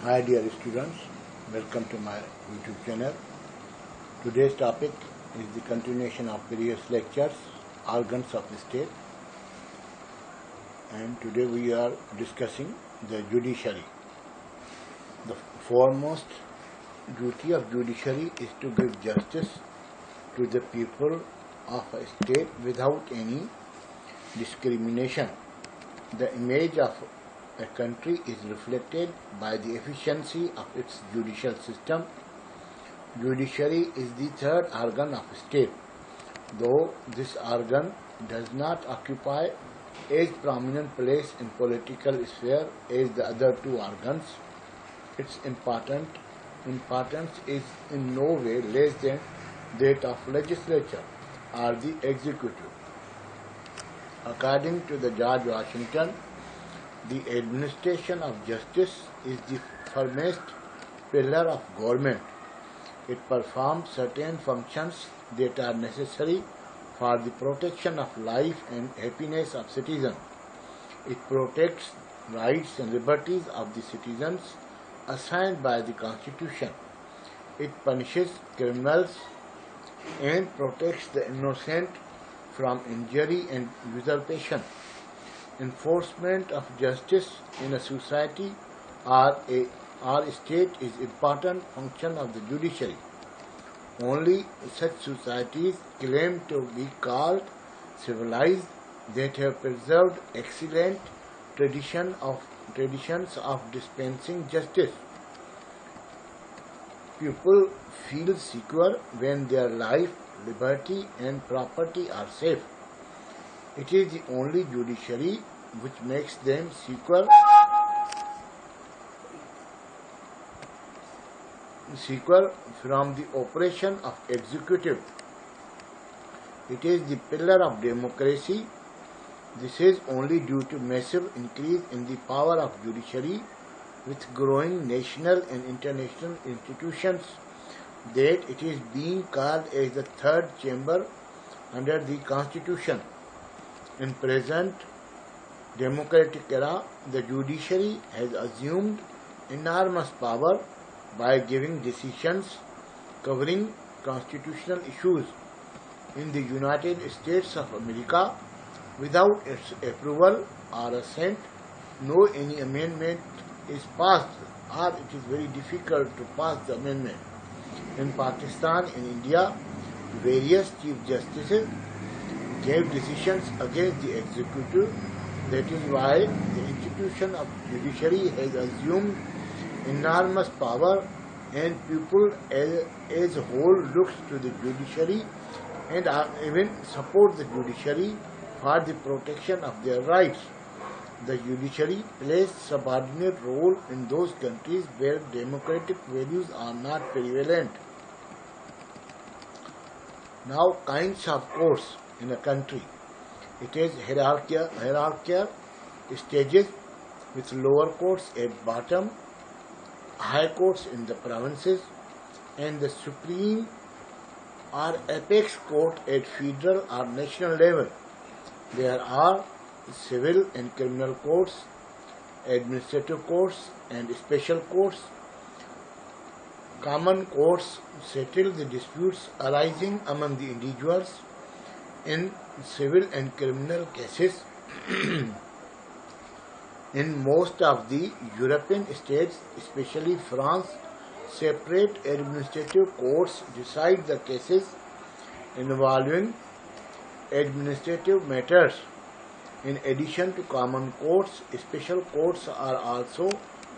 Hi dear students, welcome to my YouTube channel. Today's topic is the continuation of previous lectures, organs of the state, and today we are discussing the judiciary. The foremost duty of judiciary is to give justice to the people of a state without any discrimination. The image of a country is reflected by the efficiency of its judicial system. Judiciary is the third organ of state, though this organ does not occupy as prominent place in political sphere as the other two organs. Its importance is in no way less than that of legislature or the executive. According to the George Washington, the administration of justice is the firmest pillar of government. It performs certain functions that are necessary for the protection of life and happiness of citizens. It protects rights and liberties of the citizens assigned by the Constitution. It punishes criminals and protects the innocent from injury and usurpation. Enforcement of justice in a society or state is important function of the judiciary. Only such societies claim to be called civilized that have preserved excellent traditions of dispensing justice. People feel secure when their life, liberty and property are safe. It is the only judiciary which makes them secure from the operation of executive. It is the pillar of democracy. This is only due to massive increase in the power of judiciary with growing national and international institutions that it is being called as the third chamber under the Constitution. In present democratic era, the judiciary has assumed enormous power by giving decisions covering constitutional issues. In the United States of America, without its approval or assent, no any amendment is passed, or it is very difficult to pass the amendment. In Pakistan and India, various chief justices gave decisions against the executive. That is why the institution of judiciary has assumed enormous power, and people as a whole looks to the judiciary and even support the judiciary for the protection of their rights. The judiciary plays subordinate role in those countries where democratic values are not prevalent. Now, kinds of courts in a country. It is hierarchical stages with lower courts at bottom, high courts in the provinces, and the supreme or apex court at federal or national level. There are civil and criminal courts, administrative courts and special courts. Common courts settle the disputes arising among the individuals in civil and criminal cases. In most of the European states, especially France, separate administrative courts decide the cases involving administrative matters. In addition to common courts, special courts are also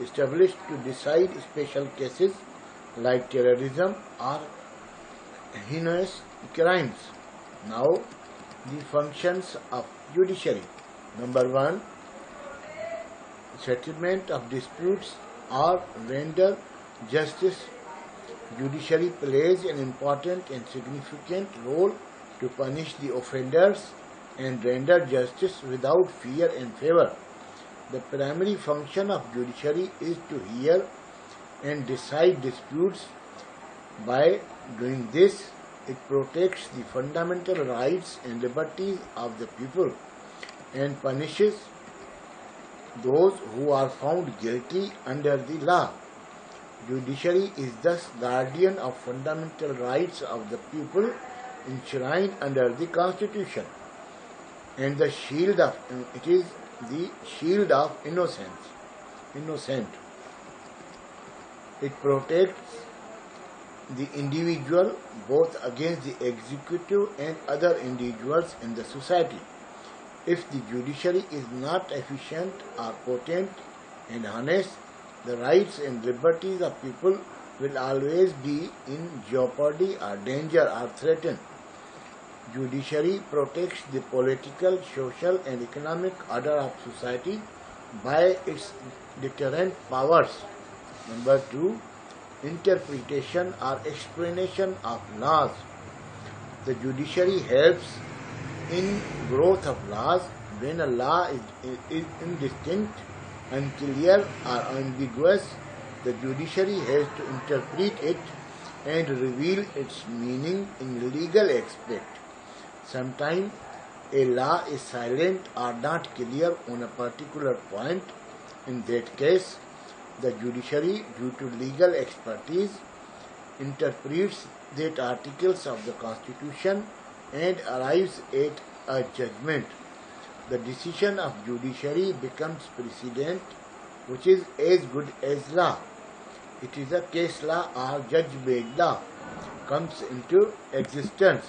established to decide special cases like terrorism or heinous crimes. Now, the functions of judiciary. Number 1, settlement of disputes or render justice. Judiciary plays an important and significant role to punish the offenders and render justice without fear and favor. The primary function of judiciary is to hear and decide disputes. By doing this, it protects the fundamental rights and liberties of the people and punishes those who are found guilty under the law. Judiciary is thus guardian of fundamental rights of the people enshrined under the Constitution, and the shield of it is the shield of innocent. It protects the individual both against the executive and other individuals in the society. If the judiciary is not efficient or potent and honest, the rights and liberties of people will always be in jeopardy or danger or threatened. Judiciary protects the political, social and economic order of society by its deterrent powers. Number 2. Interpretation or explanation of laws. The judiciary helps in growth of laws. When a law is indistinct, unclear or ambiguous, the judiciary has to interpret it and reveal its meaning in legal aspect. Sometimes a law is silent or not clear on a particular point. In that case, the judiciary, due to legal expertise, interprets that articles of the Constitution and arrives at a judgment. The decision of judiciary becomes precedent, which is as good as law. It is a case law or judge-made law comes into existence.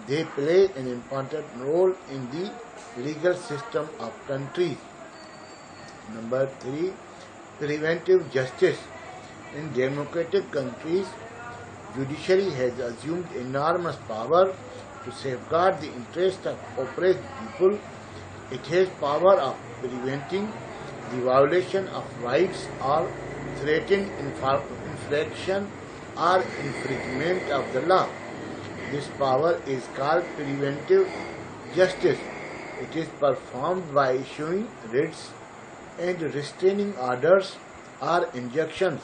They play an important role in the legal system of countries. Number 3. Preventive justice. In democratic countries, judiciary has assumed enormous power to safeguard the interests of oppressed people. It has power of preventing the violation of rights or threatening infraction or infringement of the law. This power is called preventive justice. It is performed by issuing writs and restraining orders or injunctions.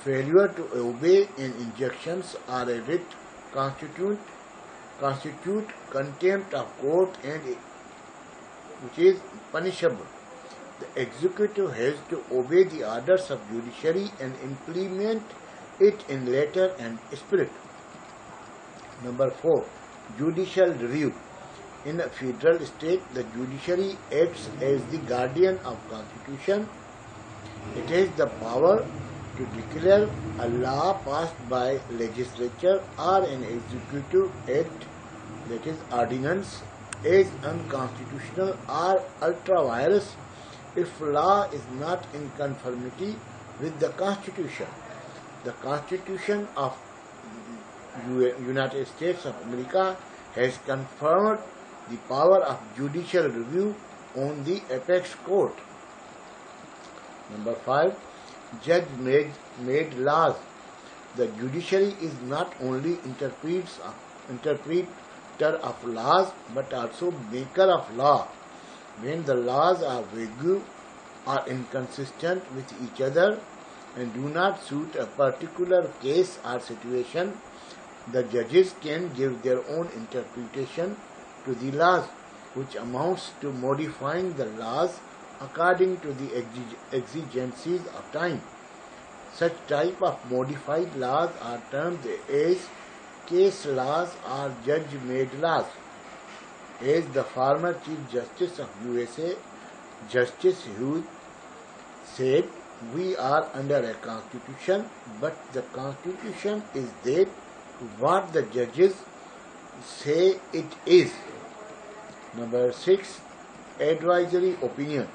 Failure to obey an injunctions or a writ constitute contempt of court and which is punishable. The executive has to obey the orders of judiciary and implement it in letter and spirit. Number 4. Judicial review. In a federal state, the judiciary acts as the guardian of Constitution. It has the power to declare a law passed by legislature or an executive act, that is ordinance, as unconstitutional or ultra-virus if law is not in conformity with the Constitution. The Constitution of United States of America has confirmed the power of judicial review on the apex court. Number 5. Judge-made laws. The judiciary is not only interpreter of laws but also maker of law. When the laws are vague or inconsistent with each other and do not suit a particular case or situation, the judges can give their own interpretation to the laws, which amounts to modifying the laws according to the exigencies of time. Such type of modified laws are termed as case laws or judge-made laws. As the former Chief Justice of USA, Justice Hughes, said, "We are under a constitution, but the constitution is that what the judges say it is." Number 6. Advisory opinion.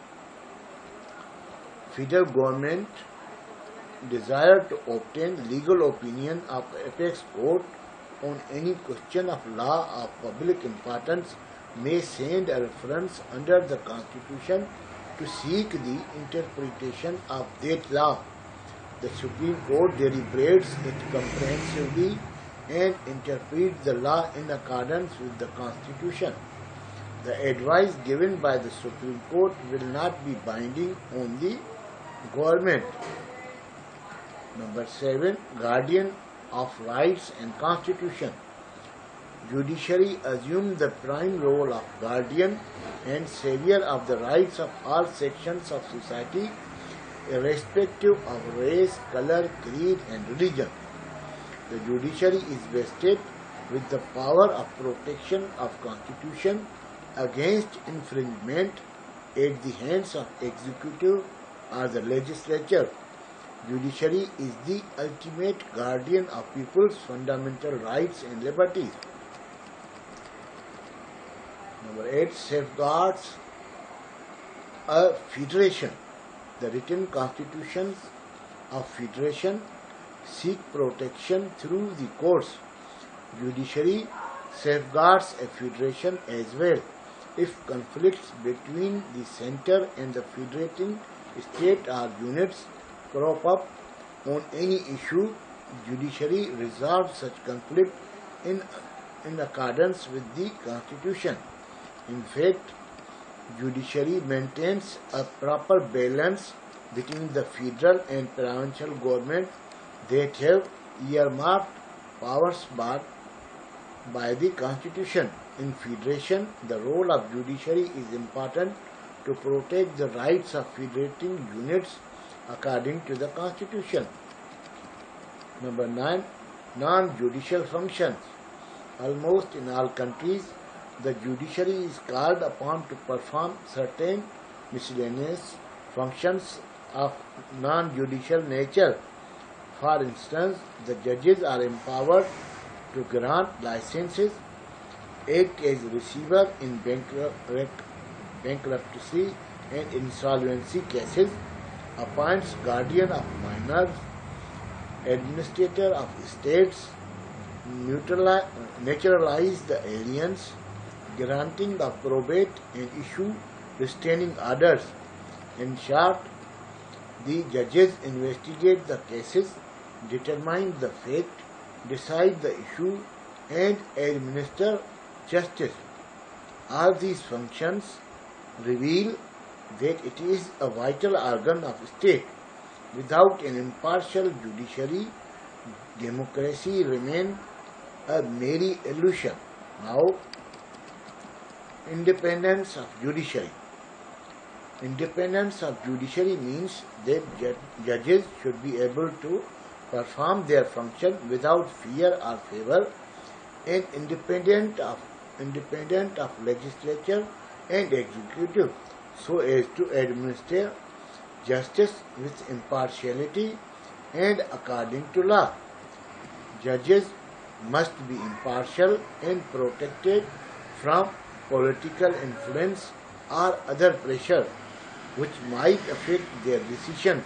Federal government desire to obtain legal opinion of apex court on any question of law of public importance may send a reference under the Constitution to seek the interpretation of that law. The Supreme Court deliberates it comprehensively and interprets the law in accordance with the Constitution. The advice given by the Supreme Court will not be binding on the government. Number 7. Guardian of rights and Constitution. Judiciary assumes the prime role of guardian and savior of the rights of all sections of society irrespective of race, color, creed and religion. The judiciary is vested with the power of protection of Constitution against infringement at the hands of executive or the legislature. Judiciary is the ultimate guardian of people's fundamental rights and liberties. Number 8. Safeguards a federation. The written constitutions of federation seek protection through the courts. Judiciary safeguards a federation as well. If conflicts between the center and the federating state or units crop up on any issue, judiciary resolves such conflict in accordance with the Constitution. In fact, judiciary maintains a proper balance between the federal and provincial government that have earmarked powers by the Constitution. In federation, the role of judiciary is important to protect the rights of federating units according to the Constitution. Number 9. Non-judicial functions. Almost in all countries, the judiciary is called upon to perform certain miscellaneous functions of non-judicial nature. For instance, the judges are empowered to grant licenses, act as receiver in bankruptcy and insolvency cases, appoints guardian of minors, administrator of estates, naturalize the aliens, granting of probate and issue restraining orders. In short, the judges investigate the cases, determine the fact, decide the issue and administer justice. All these functions reveal that it is a vital organ of state. Without an impartial judiciary, democracy remains a mere illusion. Now, independence of judiciary. Independence of judiciary means that judges should be able to perform their function without fear or favor and independent of legislature and executive, so as to administer justice with impartiality and according to law. Judges must be impartial and protected from political influence or other pressure which might affect their decisions.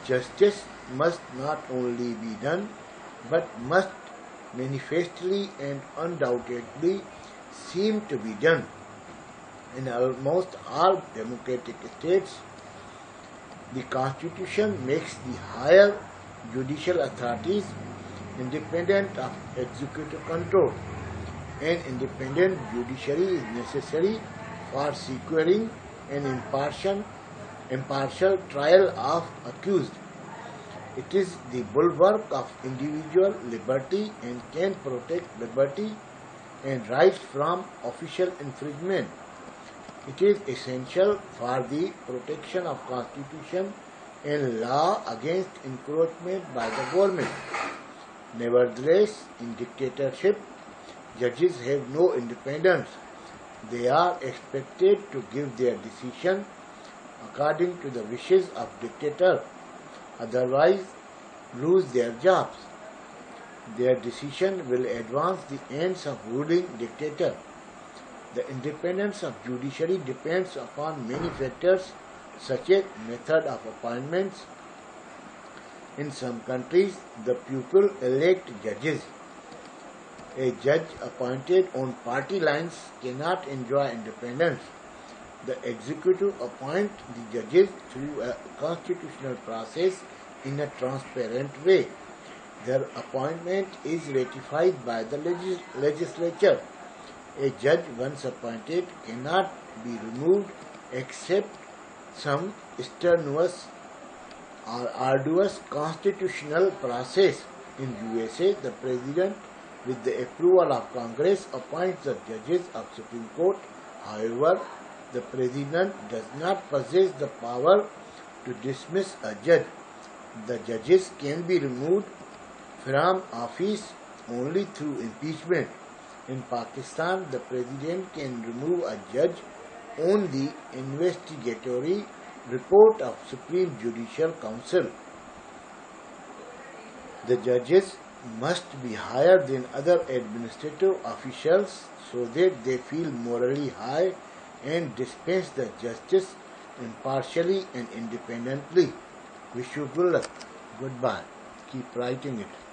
Justice must not only be done but must manifestly and undoubtedly seem to be done. In almost all democratic states, the Constitution makes the higher judicial authorities independent of executive control. An independent judiciary is necessary for securing an impartial trial of accused. It is the bulwark of individual liberty and can protect liberty and rights from official infringement. It is essential for the protection of Constitution and law against encroachment by the government. Nevertheless, in dictatorship, judges have no independence. They are expected to give their decision according to the wishes of dictator, otherwise lose their jobs. Their decision will advance the ends of ruling dictator. The independence of judiciary depends upon many factors such as method of appointments. In some countries, the people elect judges. A judge appointed on party lines cannot enjoy independence. The executive appoint the judges through a constitutional process in a transparent way. Their appointment is ratified by the legislature. A judge once appointed cannot be removed except some strenuous or arduous constitutional process. In USA, the President, with the approval of Congress, appoints the judges of Supreme Court. However, the President does not possess the power to dismiss a judge. The judges can be removed from office only through impeachment. In Pakistan, the President can remove a judge on the investigatory report of Supreme Judicial Council. The judges must be higher than other administrative officials so that they feel morally high and dispense the justice impartially and independently. Wish you good luck. Goodbye. Keep writing it.